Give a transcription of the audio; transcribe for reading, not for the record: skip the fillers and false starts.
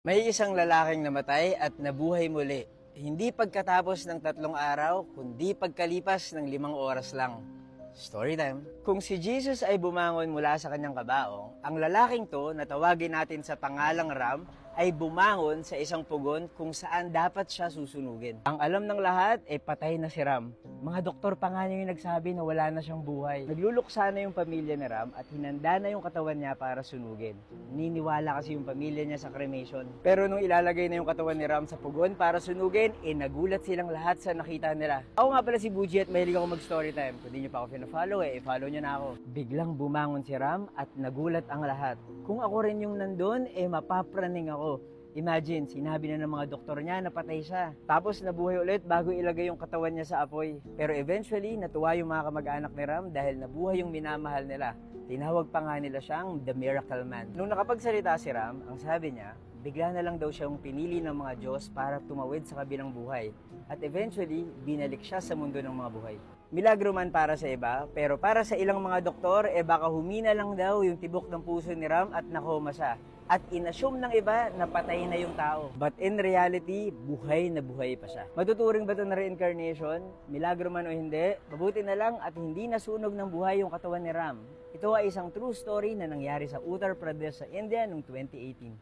May isang lalaking namatay at nabuhay muli. Hindi pagkatapos ng 3 araw, kundi pagkalipas ng 5 oras lang. Story time. Kung si Jesus ay bumangon mula sa kanyang kabaong, ang lalaking to na tawagin natin sa pangalang Ram ay bumangon sa isang pugon kung saan dapat siya susunugin. Ang alam ng lahat ay patay na si Ram. Mga doktor pa nga niya yung nagsabi na wala na siyang buhay. Nagluluksa na yung pamilya ni Ram at hinanda na yung katawan niya para sunugin. Niniwala kasi yung pamilya niya sa cremation. Pero nung ilalagay na yung katawan ni Ram sa pugon para sunugin, nagulat silang lahat sa nakita nila. Ako nga pala si Buji at mahilig ako mag-story time. Kung di nyo pa ako follow i-follow nyo na ako. Biglang bumangon si Ram at nagulat ang lahat. Kung ako rin yung nandun, mapapraning ako. Imagine, sinabi na ng mga doktor niya na patay siya. Tapos nabuhay ulit bago ilagay yung katawan niya sa apoy. Pero eventually, natuwa yung mga kamag-anak ni Ram dahil nabuhay yung minamahal nila. Tinawag pa nga nila siyang The Miracle Man. Nung nakapagsalita si Ram, ang sabi niya, bigla na lang daw siyang pinili ng mga Diyos para tumawid sa kabilang buhay. At eventually, binalik siya sa mundo ng mga buhay. Milagro man para sa iba, pero para sa ilang mga doktor, baka humina lang daw yung tibok ng puso ni Ram at nakoma siya. At inassume ng iba na patay na yung tao. But in reality, buhay na buhay pa siya. Matuturing ba ito na reincarnation? Milagro man o hindi, mabuti na lang at hindi nasunog ng buhay yung katawan ni Ram. Ito ay isang true story na nangyari sa Uttar Pradesh sa India noong 2018.